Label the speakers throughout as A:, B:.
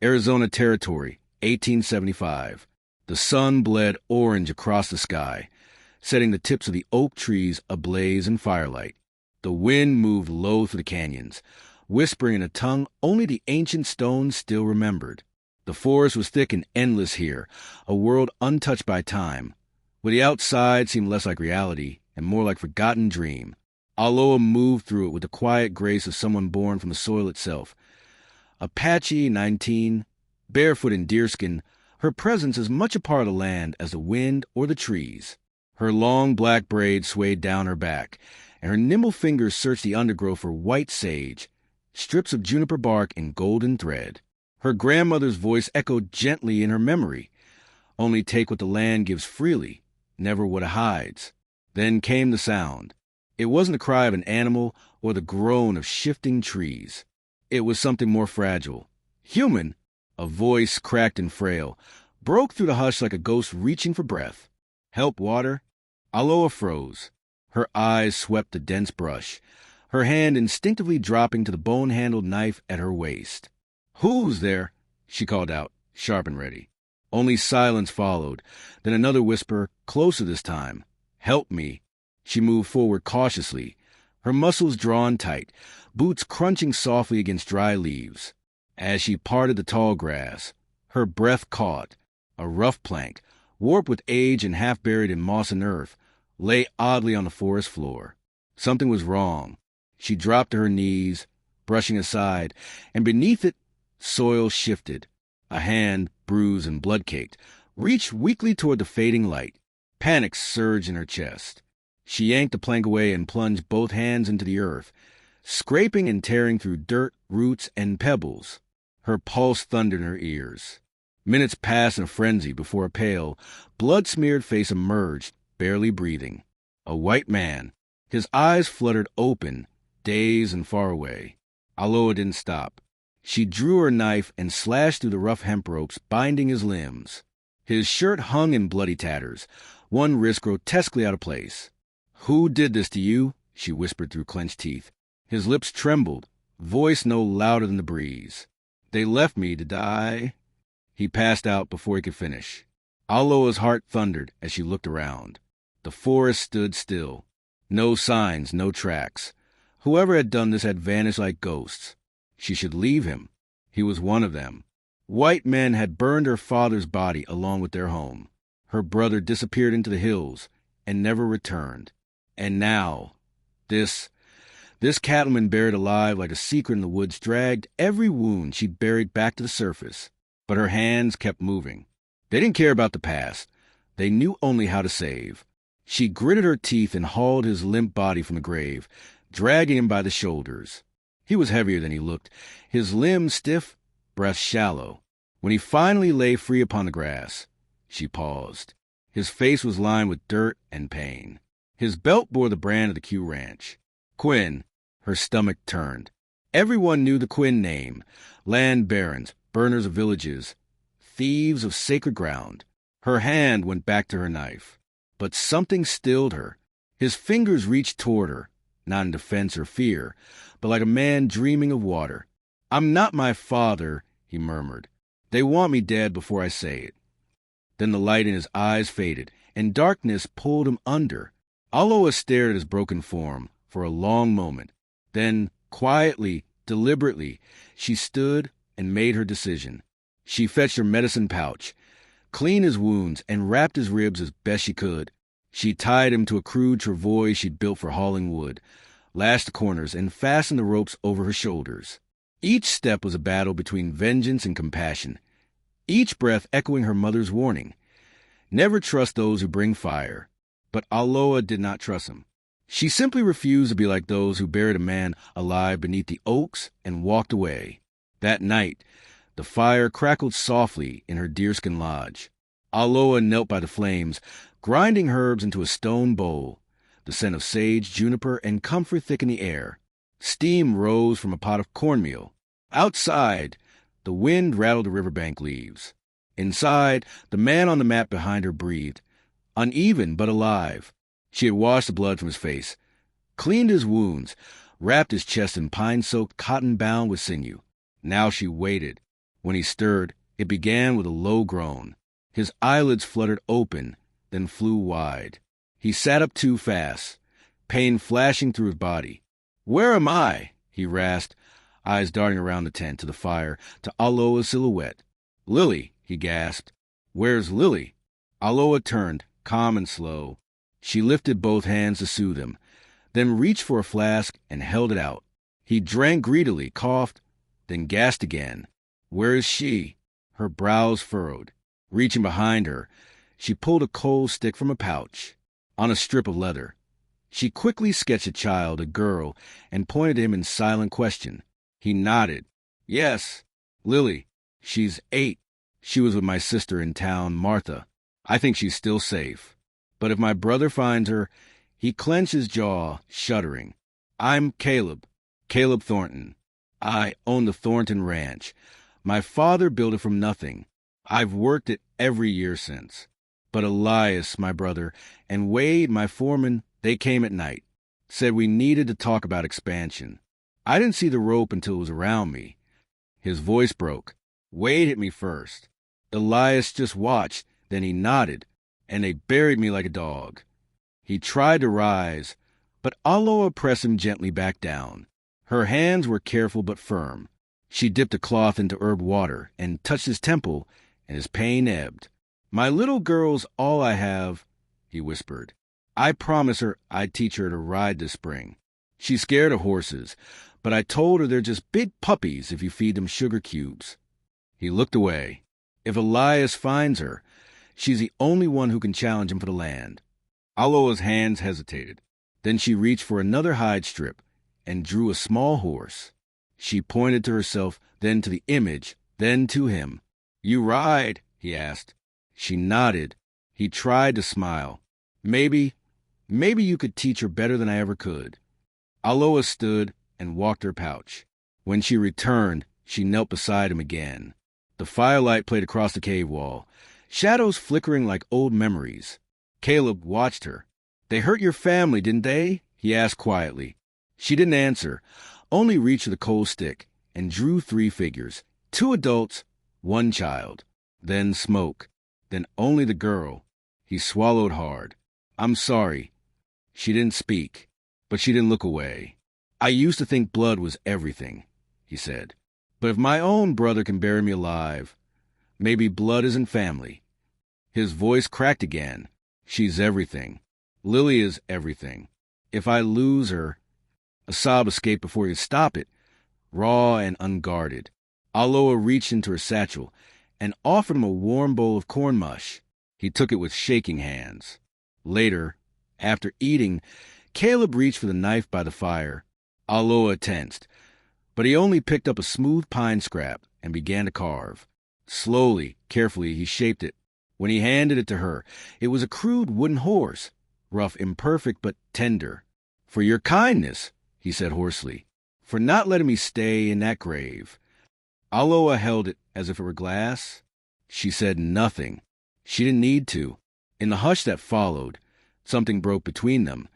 A: Arizona Territory, 1875. The sun bled orange across the sky, setting the tips of the oak trees ablaze in firelight. The wind moved low through the canyons, whispering in a tongue only the ancient stones still remembered. The forest was thick and endless here, a world untouched by time, where the outside seemed less like reality and more like forgotten dream. Aloha moved through it with the quiet grace of someone born from the soil itself. Apache 19, barefoot in deerskin, her presence as much a part of the land as the wind or the trees. Her long black braids swayed down her back, and her nimble fingers searched the undergrowth for white sage, strips of juniper bark in golden thread. Her grandmother's voice echoed gently in her memory. Only take what the land gives freely, never what it hides. Then came the sound. It wasn't the cry of an animal or the groan of shifting trees. It was something more fragile. Human, a voice cracked and frail, broke through the hush like a ghost reaching for breath. Help, water. Aloha froze. Her eyes swept the dense brush, her hand instinctively dropping to the bone-handled knife at her waist. "Who's there?" she called out, sharp and ready. Only silence followed, then another whisper, closer this time. "Help me." She moved forward cautiously, her muscles drawn tight, boots crunching softly against dry leaves. As she parted the tall grass, her breath caught. A rough plank, warped with age and half buried in moss and earth, lay oddly on the forest floor. Something was wrong. She dropped to her knees, brushing aside, and beneath it, soil shifted. A hand, bruised and blood-caked, reached weakly toward the fading light. Panic surged in her chest. She yanked the plank away and plunged both hands into the earth, scraping and tearing through dirt, roots, and pebbles. Her pulse thundered in her ears. Minutes passed in a frenzy before a pale, blood-smeared face emerged, barely breathing. A white man. His eyes fluttered open, dazed and far away. Aloha didn't stop. She drew her knife and slashed through the rough hemp ropes binding his limbs. His shirt hung in bloody tatters, one wrist grotesquely out of place. "Who did this to you?" she whispered through clenched teeth. His lips trembled, voice no louder than the breeze. "They left me to die." He passed out before he could finish. Aloha's heart thundered as she looked around. The forest stood still. No signs, no tracks. Whoever had done this had vanished like ghosts. She should leave him. He was one of them. White men had burned her father's body along with their home. Her brother disappeared into the hills and never returned. And now, this cattleman buried alive like a secret in the woods dragged every wound she'd buried back to the surface. But her hands kept moving. They didn't care about the past. They knew only how to save. She gritted her teeth and hauled his limp body from the grave, dragging him by the shoulders. He was heavier than he looked, his limbs stiff, breath shallow. When he finally lay free upon the grass, she paused. His face was lined with dirt and pain. His belt bore the brand of the Q Ranch. Quinn. Her stomach turned. Everyone knew the Quinn name. Land barons, burners of villages, thieves of sacred ground. Her hand went back to her knife. But something stilled her. His fingers reached toward her, not in defense or fear, but like a man dreaming of water. "I'm not my father," he murmured. "They want me dead before I say it." Then the light in his eyes faded, and darkness pulled him under. Aloha stared at his broken form for a long moment. Then, quietly, deliberately, she stood and made her decision. She fetched her medicine pouch, cleaned his wounds, and wrapped his ribs as best she could. She tied him to a crude travois she'd built for hauling wood, lashed the corners, and fastened the ropes over her shoulders. Each step was a battle between vengeance and compassion, each breath echoing her mother's warning. Never trust those who bring fire. But Aloha did not trust him. She simply refused to be like those who buried a man alive beneath the oaks and walked away. That night, the fire crackled softly in her deerskin lodge. Aloha knelt by the flames, grinding herbs into a stone bowl. The scent of sage, juniper, and comfrey thick in the air. Steam rose from a pot of cornmeal. Outside, the wind rattled the riverbank leaves. Inside, the man on the mat behind her breathed, uneven but alive. She had washed the blood from his face, cleaned his wounds, wrapped his chest in pine-soaked cotton bound with sinew. Now she waited. When he stirred, it began with a low groan. His eyelids fluttered open, then flew wide. He sat up too fast, pain flashing through his body. "Where am I?" he rasped, eyes darting around the tent, to the fire, to Aloa's silhouette. "Lily," he gasped. "Where's Lily?" Aloa turned, calm and slow. She lifted both hands to soothe him, then reached for a flask and held it out. He drank greedily, coughed, then gasped again. "Where is she?" Her brows furrowed. Reaching behind her, she pulled a coal stick from a pouch on a strip of leather. She quickly sketched a child, a girl, and pointed to him in silent question. He nodded. "Yes, Lily. She's 8. She was with my sister in town, Martha. I think she's still safe. But if my brother finds her..." He clenched his jaw, shuddering. "I'm Caleb Thornton. I own the Thornton Ranch. My father built it from nothing. I've worked it every year since. But Elias, my brother, and Wade, my foreman, they came at night. Said we needed to talk about expansion. I didn't see the rope until it was around me." His voice broke. "Wade hit me first. Elias just watched, then he nodded, and they buried me like a dog." He tried to rise, but Aloa pressed him gently back down. Her hands were careful but firm. She dipped a cloth into herb water and touched his temple, and his pain ebbed. "My little girl's all I have," he whispered. "I promised her I'd teach her to ride this spring. She's scared of horses, but I told her they're just big puppies if you feed them sugar cubes." He looked away. "If Elias finds her, she's the only one who can challenge him for the land." Aloa's hands hesitated. Then she reached for another hide strip and drew a small horse. She pointed to herself, then to the image, then to him. "You ride?" he asked. She nodded. He tried to smile. Maybe you could teach her better than I ever could." Aloa stood and walked her pouch. When she returned, she knelt beside him again. The firelight played across the cave wall, shadows flickering like old memories. Caleb watched her. "They hurt your family, didn't they?" he asked quietly. She didn't answer, only reached for the coal stick and drew 3 figures, 2 adults, 1 child. Then smoke. Then only the girl. He swallowed hard. "I'm sorry." She didn't speak, but she didn't look away. "I used to think blood was everything," he said. "But if my own brother can bury me alive, maybe blood isn't family." His voice cracked again. "She's everything. Lily is everything. If I lose her..." A sob escaped before he could stop it, raw and unguarded. Aloa reached into her satchel and offered him a warm bowl of corn mush. He took it with shaking hands. Later, after eating, Caleb reached for the knife by the fire. Aloa tensed, but he only picked up a smooth pine scrap and began to carve. Slowly, carefully, he shaped it. When he handed it to her, it was a crude wooden horse, rough, imperfect, but tender. "For your kindness," he said hoarsely, "for not letting me stay in that grave." Aloa held it as if it were glass. She said nothing. She didn't need to. In the hush that followed, something broke between them.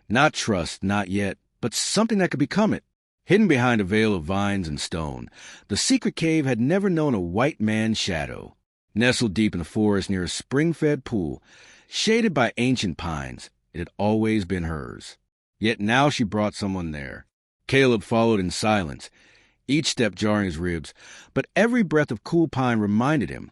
A: Not trust, not yet, but something that could become it. Hidden behind a veil of vines and stone, the secret cave had never known a white man's shadow. Nestled deep in the forest near a spring-fed pool, shaded by ancient pines, it had always been hers. Yet now she brought someone there. Caleb followed in silence, each step jarring his ribs, but every breath of cool pine reminded him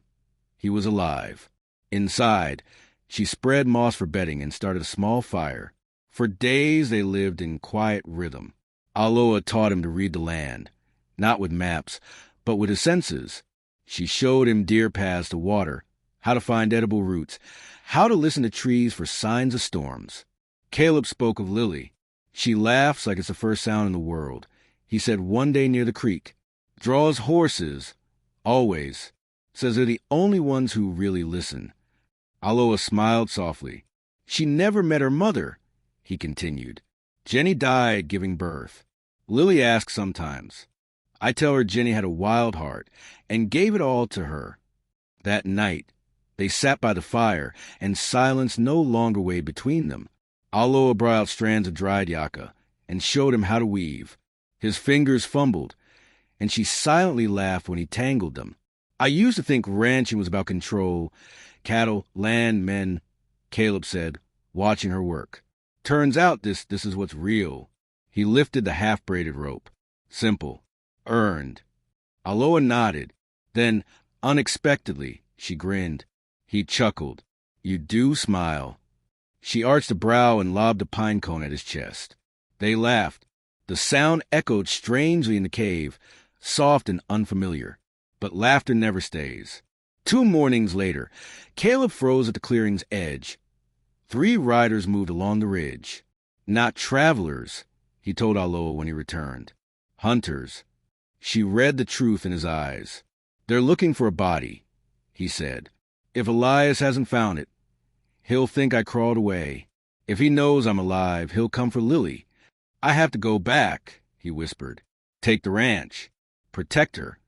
A: he was alive. Inside, she spread moss for bedding and started a small fire. For days they lived in quiet rhythm. Aloa taught him to read the land, not with maps, but with his senses. She showed him deer paths to water, how to find edible roots, how to listen to trees for signs of storms. Caleb spoke of Lily. "She laughs like it's the first sound in the world," he said one day near the creek. "Draws horses, always. Says they're the only ones who really listen." Aloa smiled softly. "She never met her mother," he continued. "Jenny died giving birth. Lily asks sometimes. I tell her Jenny had a wild heart and gave it all to her." That night, they sat by the fire, and silence no longer weighed between them. Aloa brought out strands of dried yucca and showed him how to weave. His fingers fumbled, and she silently laughed when he tangled them. I used to think ranching was about control, cattle, land, men, Caleb said, watching her work. Turns out this is what's real. He lifted the half-braided rope. Simple. Earned. Aloha nodded. Then, unexpectedly, she grinned. He chuckled. You do smile. She arched a brow and lobbed a pine cone at his chest. They laughed. The sound echoed strangely in the cave, soft and unfamiliar. But laughter never stays. 2 mornings later, Caleb froze at the clearing's edge. 3 riders moved along the ridge. Not travelers, he told Aloha when he returned. Hunters. She read the truth in his eyes. They're looking for a body, he said. If Elias hasn't found it, he'll think I crawled away. If he knows I'm alive, he'll come for Lily. I have to go back, he whispered. Take the ranch. Protect her.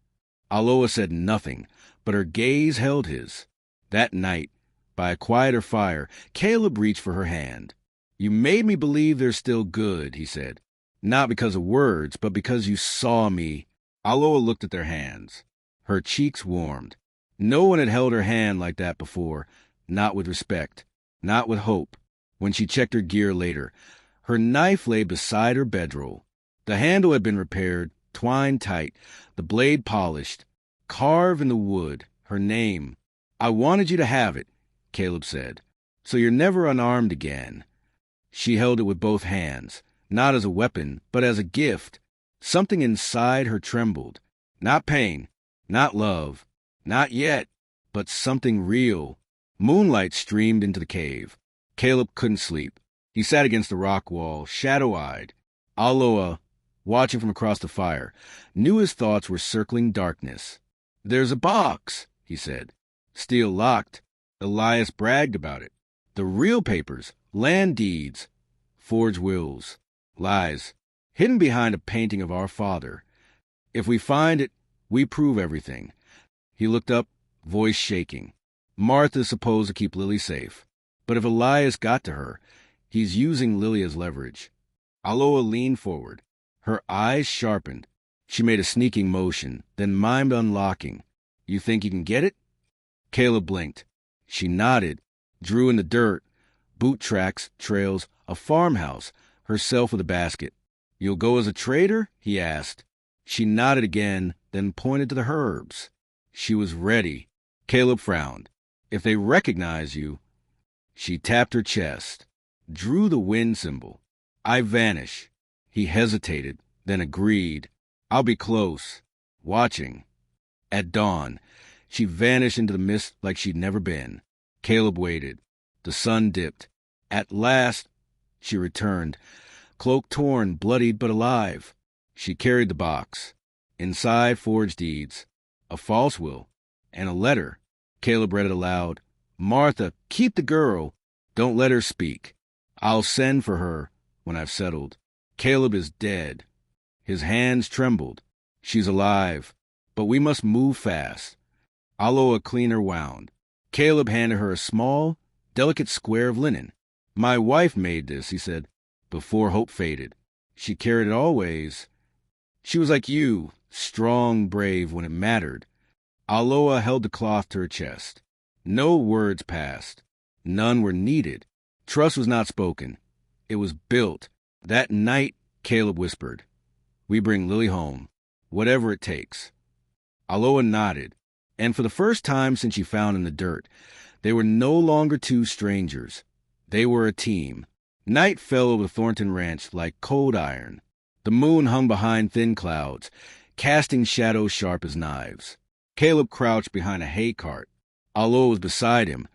A: Aloha said nothing, but her gaze held his. That night, by a quieter fire, Caleb reached for her hand. You made me believe there's still good, he said. Not because of words, but because you saw me. Aloha looked at their hands. Her cheeks warmed. No one had held her hand like that before, not with respect, not with hope. When she checked her gear later, her knife lay beside her bedroll. The handle had been repaired, twined tight, the blade polished, carved in the wood, her name. I wanted you to have it, Caleb said, so you're never unarmed again. She held it with both hands, not as a weapon, but as a gift. Something inside her trembled. Not pain, not love, not yet, but something real. Moonlight streamed into the cave. Caleb couldn't sleep. He sat against the rock wall, shadow-eyed. Aloha, watching from across the fire, knew his thoughts were circling darkness. There's a box, he said. Steel locked. Elias bragged about it. The real papers, land deeds, forged wills, lies, hidden behind a painting of our father. If we find it, we prove everything. He looked up, voice shaking. Martha's supposed to keep Lily safe. But if Elias got to her, he's using Lily as leverage. Aloha leaned forward. Her eyes sharpened. She made a sneaking motion, then mimed unlocking. You think you can get it? Caleb blinked. She nodded, drew in the dirt, boot tracks, trails, a farmhouse, herself with a basket. You'll go as a trader? He asked. She nodded again, then pointed to the herbs. She was ready. Caleb frowned. If they recognize you... She tapped her chest, drew the wind symbol. I vanish. He hesitated, then agreed. I'll be close, watching. At dawn, she vanished into the mist like she'd never been. Caleb waited. The sun dipped. At last, she returned, cloak torn, bloodied but alive. She carried the box. Inside, forged deeds, a false will, and a letter. Caleb read it aloud. Martha, keep the girl. Don't let her speak. I'll send for her when I've settled. Caleb is dead. His hands trembled. She's alive, but we must move fast. Aloha cleaner wound. Caleb handed her a small, delicate square of linen. My wife made this, he said, before hope faded. She carried it always. She was like you, strong, brave when it mattered. Aloha held the cloth to her chest. No words passed. None were needed. Trust was not spoken. It was built. That night, Caleb whispered, we bring Lily home, whatever it takes. Aloha nodded, and for the first time since she found in the dirt, they were no longer 2 strangers. They were a team. Night fell over Thornton Ranch like cold iron. The moon hung behind thin clouds, casting shadows sharp as knives. Caleb crouched behind a hay cart. Aloha was beside him,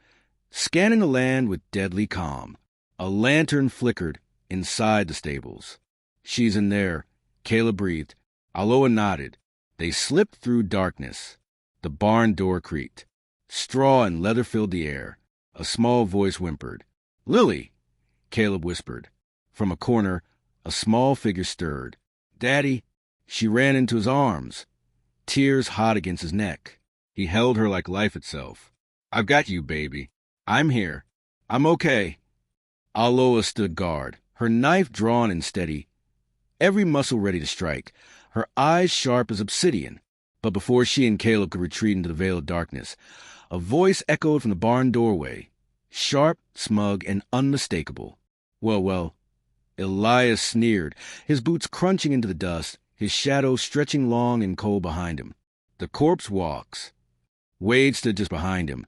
A: scanning the land with deadly calm. A lantern flickered inside the stables. She's in there, Caleb breathed. Aloha nodded. They slipped through darkness. The barn door creaked. Straw and leather filled the air. A small voice whimpered. Lily, Caleb whispered. From a corner, a small figure stirred. Daddy. She ran into his arms, tears hot against his neck. He held her like life itself. I've got you, baby. I'm here. I'm okay. Aloha stood guard, her knife drawn and steady, every muscle ready to strike, her eyes sharp as obsidian. But before she and Caleb could retreat into the veil of darkness, a voice echoed from the barn doorway, sharp, smug, and unmistakable. Well, Elias sneered, his boots crunching into the dust, his shadow stretching long and cold behind him. The corpse walks. Wade stood just behind him,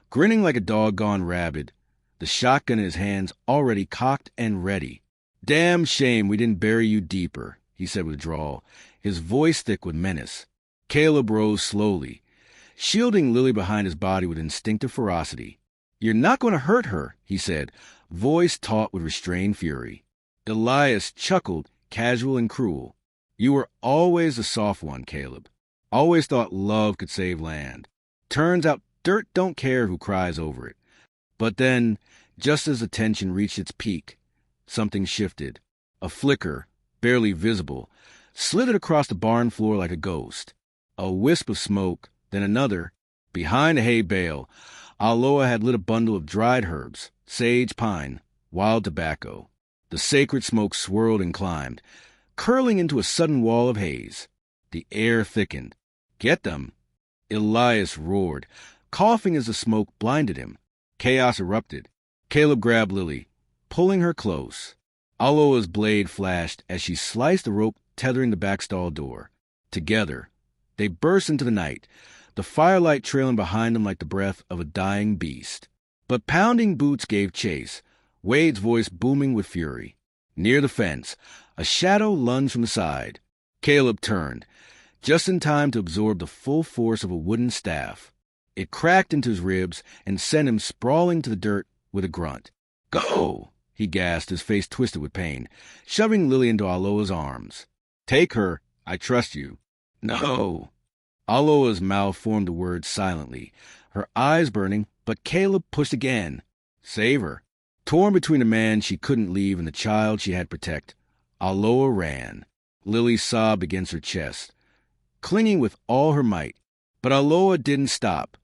A: grinning like a dog gone rabid, the shotgun in his hands already cocked and ready. "Damn shame we didn't bury you deeper," he said with a drawl, his voice thick with menace. Caleb rose slowly, shielding Lily behind his body with instinctive ferocity. "You're not going to hurt her," he said, voice taut with restrained fury. Elias chuckled, casual and cruel. "You were always the soft one, Caleb. Always thought love could save land. Turns out dirt don't care who cries over it." But then, just as the tension reached its peak, something shifted. A flicker, barely visible, slithered across the barn floor like a ghost. A wisp of smoke, then another. Behind a hay bale, Aloha had lit a bundle of dried herbs, sage, pine, wild tobacco. The sacred smoke swirled and climbed, curling into a sudden wall of haze. The air thickened. "Get them!" Elias roared, coughing as the smoke blinded him. Chaos erupted. Caleb grabbed Lily, pulling her close. Aloha's blade flashed as she sliced the rope tethering the back stall door. Together, they burst into the night, the firelight trailing behind them like the breath of a dying beast. But pounding boots gave chase, Wade's voice booming with fury. Near the fence, a shadow lunged from the side. Caleb turned, just in time to absorb the full force of a wooden staff. It cracked into his ribs and sent him sprawling to the dirt with a grunt. "Go!" he gasped, his face twisted with pain, shoving Lily into Aloha's arms. "Take her. I trust you." "No." Aloha's mouth formed the words silently, her eyes burning, but Caleb pushed again. "Save her." Torn between the man she couldn't leave and the child she had to protect, Aloha ran. Lily sobbed against her chest, clinging with all her might. But Aloha didn't stop,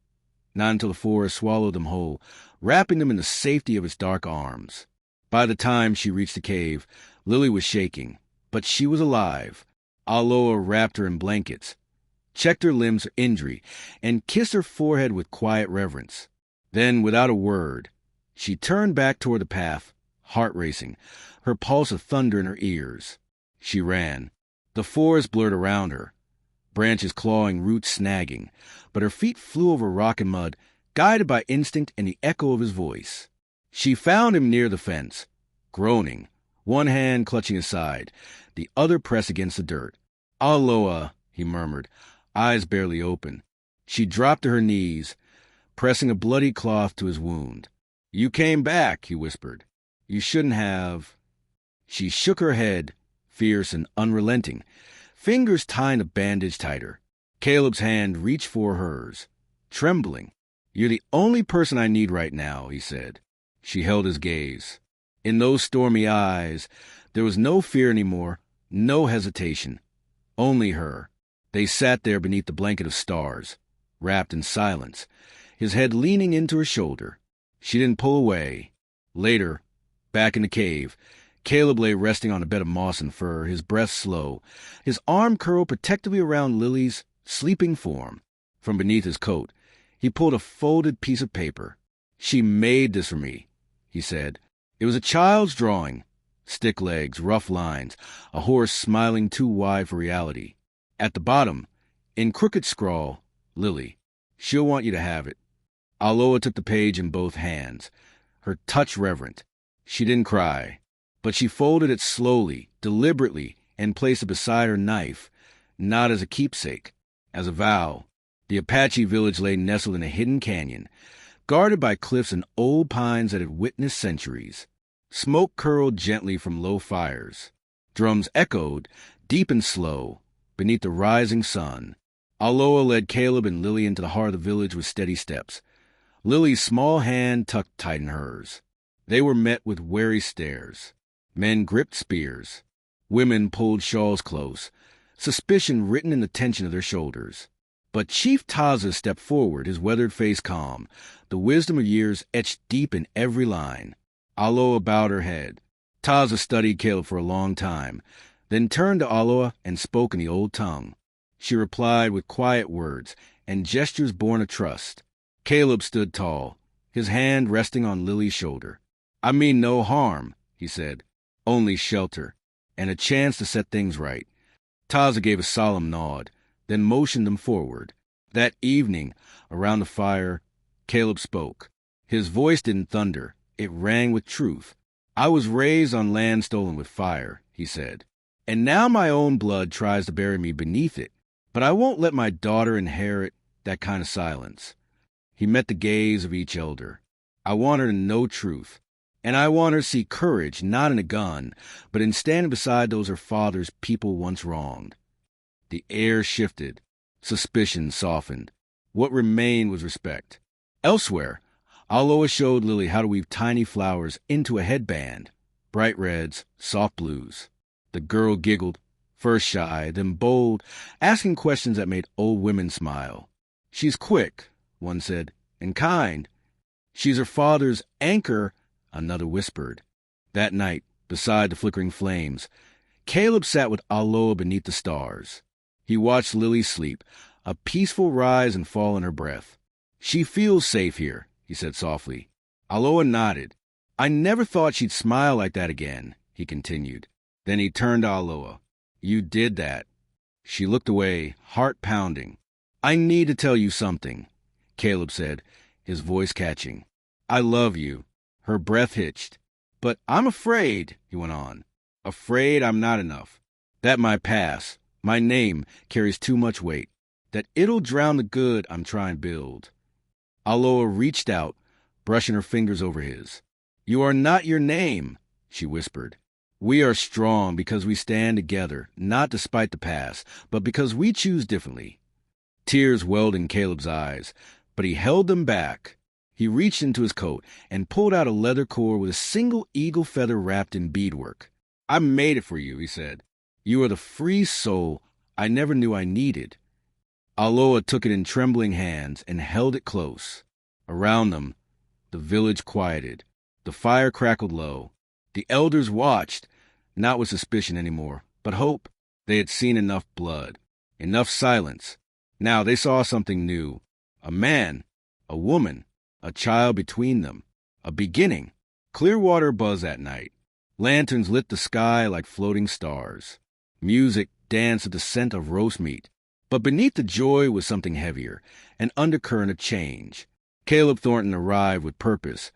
A: not until the forest swallowed them whole, wrapping them in the safety of its dark arms. By the time she reached the cave, Lily was shaking, but she was alive. Aloha wrapped her in blankets, checked her limbs for injury, and kissed her forehead with quiet reverence. Then, without a word, she turned back toward the path, heart racing, her pulse of thunder in her ears. She ran. The forest blurred around her, branches clawing, roots snagging, but her feet flew over rock and mud, guided by instinct and the echo of his voice. She found him near the fence, groaning, one hand clutching his side, the other pressed against the dirt. "Aloha," he murmured, eyes barely open. She dropped to her knees, pressing a bloody cloth to his wound. "You came back," he whispered. "You shouldn't have." She shook her head, fierce and unrelenting, fingers tying the bandage tighter. Caleb's hand reached for hers, trembling. "You're the only person I need right now," he said. She held his gaze. In those stormy eyes, there was no fear anymore, no hesitation, only her. They sat there beneath the blanket of stars, wrapped in silence, his head leaning into her shoulder. She didn't pull away. Later, back in the cave, Caleb lay resting on a bed of moss and fur, his breath slow, his arm curled protectively around Lily's sleeping form. From beneath his coat, he pulled a folded piece of paper. "She made this for me," he said. It was a child's drawing. Stick legs, rough lines, a horse smiling too wide for reality. At the bottom, in crooked scrawl, "Lily, she'll want you to have it." Aloha took the page in both hands, her touch reverent. She didn't cry, but she folded it slowly, deliberately, and placed it beside her knife, not as a keepsake, as a vow. The Apache village lay nestled in a hidden canyon, guarded by cliffs and old pines that had witnessed centuries. Smoke curled gently from low fires. Drums echoed, deep and slow, beneath the rising sun. Aloha led Caleb and Lily into the heart of the village with steady steps, Lily's small hand tucked tight in hers. They were met with wary stares. Men gripped spears. Women pulled shawls close, suspicion written in the tension of their shoulders. But Chief Taza stepped forward, his weathered face calm, the wisdom of years etched deep in every line. Aloha bowed her head. Taza studied Caleb for a long time, then turned to Aloha and spoke in the old tongue. She replied with quiet words and gestures born of trust. Caleb stood tall, his hand resting on Lily's shoulder. "I mean no harm," he said. "Only shelter, and a chance to set things right." Taza gave a solemn nod, then motioned them forward. That evening, around the fire, Caleb spoke. His voice didn't thunder. It rang with truth. "I was raised on land stolen with fire," he said. "And now my own blood tries to bury me beneath it. But I won't let my daughter inherit that kind of silence." He met the gaze of each elder. "I want her to know truth. And I want her to see courage, not in a gun, but in standing beside those her father's people once wronged." The air shifted. Suspicion softened. What remained was respect. Elsewhere, Aloha showed Lily how to weave tiny flowers into a headband. Bright reds, soft blues. The girl giggled, first shy, then bold, asking questions that made old women smile. "She's quick," one said, "and kind." "She's her father's anchor," another whispered. That night, beside the flickering flames, Caleb sat with Aloha beneath the stars. He watched Lily sleep, a peaceful rise and fall in her breath. "She feels safe here," he said softly. Aloha nodded. "I never thought she'd smile like that again," he continued. Then he turned to Aloha. "You did that." She looked away, heart pounding. "I need to tell you something," Caleb said, his voice catching. "I love you." Her breath hitched. "But I'm afraid," he went on. "Afraid I'm not enough. That my past, my name, carries too much weight. That it'll drown the good I'm trying to build." Aloha reached out, brushing her fingers over his. "You are not your name," she whispered. "We are strong because we stand together, not despite the past, but because we choose differently." Tears welled in Caleb's eyes, but he held them back. He reached into his coat and pulled out a leather cord with a single eagle feather wrapped in beadwork. "I made it for you," he said. "You are the free soul I never knew I needed." Aloha took it in trembling hands and held it close. Around them, the village quieted. The fire crackled low. The elders watched, not with suspicion anymore, but hope. They had seen enough blood, enough silence. Now they saw something new. A man, a woman, a child between them. A beginning. Clearwater buzzed that night. Lanterns lit the sky like floating stars. Music danced with the scent of roast meat. But beneath the joy was something heavier, an undercurrent of change. Caleb Thornton arrived with purpose,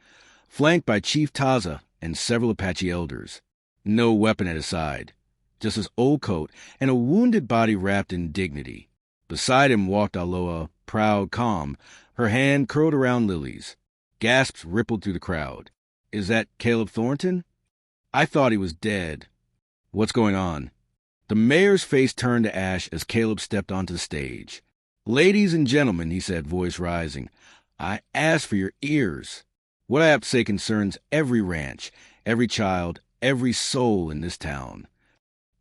A: flanked by Chief Taza and several Apache elders. No weapon at his side, just his old coat and a wounded body wrapped in dignity. Beside him walked Aloha, proud, calm, her hand curled around Lily's. Gasps rippled through the crowd. "Is that Caleb Thornton? I thought he was dead." "What's going on?" The mayor's face turned to ash as Caleb stepped onto the stage. "Ladies and gentlemen," he said, voice rising, "I ask for your ears. What I have to say concerns every ranch, every child, every soul in this town."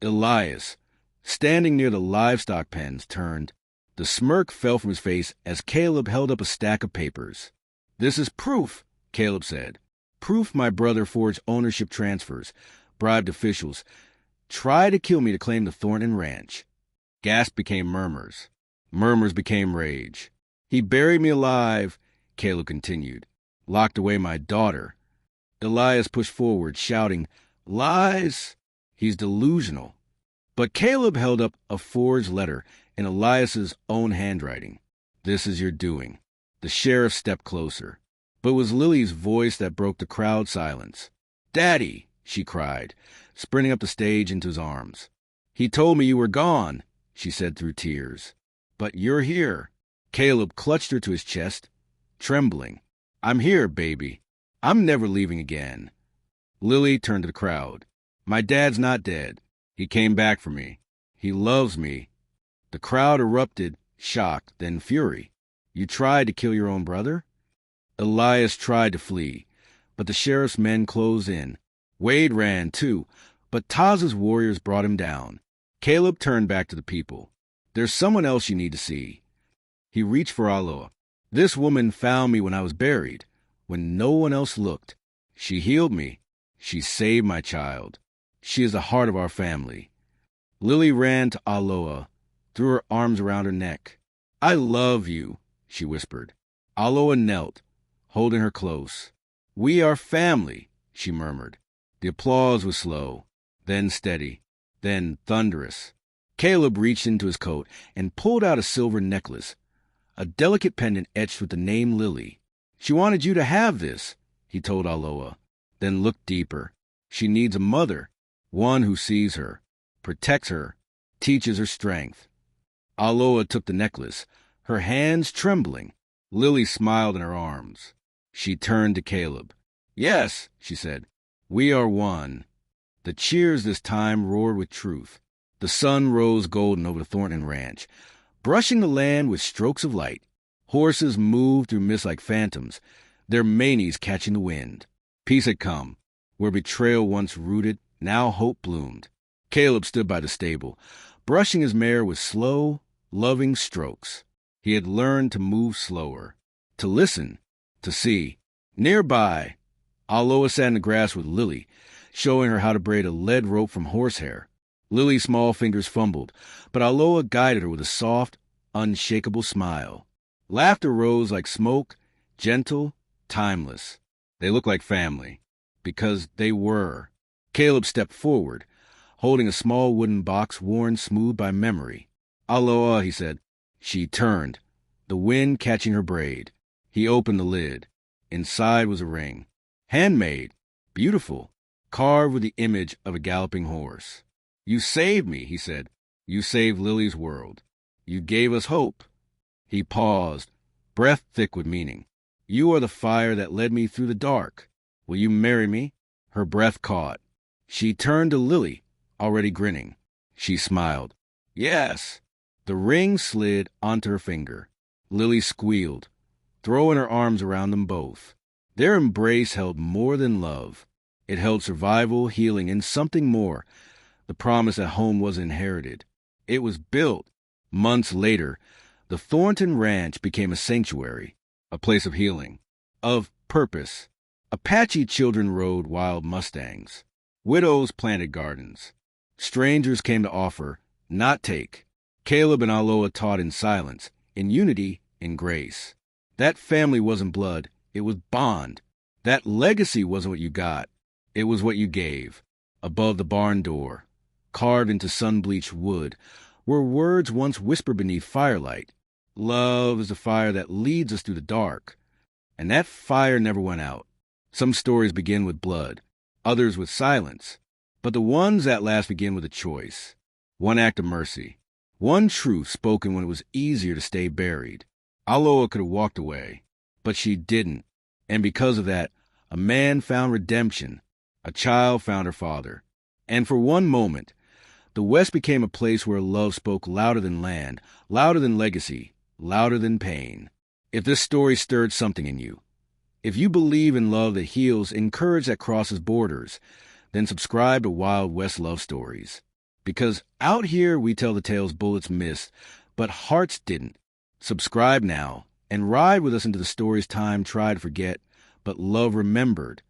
A: Elias, standing near the livestock pens, turned. The smirk fell from his face as Caleb held up a stack of papers. "This is proof," Caleb said. "Proof my brother forged ownership transfers, bribed officials, tried to kill me to claim the Thornton Ranch." Gasps became murmurs. Murmurs became rage. "He buried me alive," Caleb continued. "Locked away my daughter." Elias pushed forward, shouting, "Lies! He's delusional." But Caleb held up a forged letter in Elias's own handwriting. "This is your doing." The sheriff stepped closer, but it was Lily's voice that broke the crowd silence. "Daddy!" she cried, sprinting up the stage into his arms. "He told me you were gone," she said through tears. "But you're here." Caleb clutched her to his chest, trembling. "I'm here, baby. I'm never leaving again." Lily turned to the crowd. "My dad's not dead. He came back for me. He loves me." The crowd erupted, shock, then fury. "You tried to kill your own brother?" Elias tried to flee, but the sheriff's men closed in. Wade ran, too, but Taza's warriors brought him down. Caleb turned back to the people. "There's someone else you need to see." He reached for Aloha. "This woman found me when I was buried, when no one else looked. She healed me. She saved my child. She is the heart of our family." Lily ran to Aloha, threw her arms around her neck. "I love you," she whispered. Aloha knelt, holding her close. "We are family," she murmured. The applause was slow, then steady, then thunderous. Caleb reached into his coat and pulled out a silver necklace, a delicate pendant etched with the name Lily. "She wanted you to have this," he told Aloha, then looked deeper. "She needs a mother, one who sees her, protects her, teaches her strength." Aloha took the necklace, her hands trembling. Lily smiled in her arms. She turned to Caleb. "Yes," she said, "we are one." The cheers this time roared with truth. The sun rose golden over the Thornton Ranch, brushing the land with strokes of light. Horses moved through mist like phantoms, their manes catching the wind. Peace had come. Where betrayal once rooted, now hope bloomed. Caleb stood by the stable, brushing his mare with slow, loving strokes. He had learned to move slower, to listen, to see. Nearby, Aloha sat in the grass with Lily, showing her how to braid a lead rope from horsehair. Lily's small fingers fumbled, but Aloha guided her with a soft, unshakable smile. Laughter rose like smoke, gentle, timeless. They looked like family, because they were. Caleb stepped forward, holding a small wooden box worn smooth by memory. "Aloha," he said. She turned, the wind catching her braid. He opened the lid. Inside was a ring. Handmade, beautiful, carved with the image of a galloping horse. "You saved me," he said. "You saved Lily's world. You gave us hope." He paused, breath thick with meaning. "You are the fire that led me through the dark. Will you marry me?" Her breath caught. She turned to Lily, already grinning. She smiled. "Yes." The ring slid onto her finger. Lily squealed, throwing her arms around them both. Their embrace held more than love. It held survival, healing, and something more, the promise that home was inherited. It was built. Months later, the Thornton Ranch became a sanctuary, a place of healing, of purpose. Apache children rode wild mustangs. Widows planted gardens. Strangers came to offer, not take. Caleb and Aloha taught in silence, in unity, in grace. That family wasn't blood, it was bond. That legacy wasn't what you got, it was what you gave. Above the barn door, carved into sun-bleached wood, were words once whispered beneath firelight. "Love is the fire that leads us through the dark." And that fire never went out. Some stories begin with blood, others with silence, but the ones that last begin with a choice. One act of mercy. One truth spoken when it was easier to stay buried. Aloha could have walked away, but she didn't. And because of that, a man found redemption. A child found her father. And for one moment, the West became a place where love spoke louder than land, louder than legacy, louder than pain. If this story stirred something in you, if you believe in love that heals and courage that crosses borders, then subscribe to Wild West Love Stories. Because out here we tell the tales bullets missed, but hearts didn't. Subscribe now and ride with us into the stories time tried to forget, but love remembered.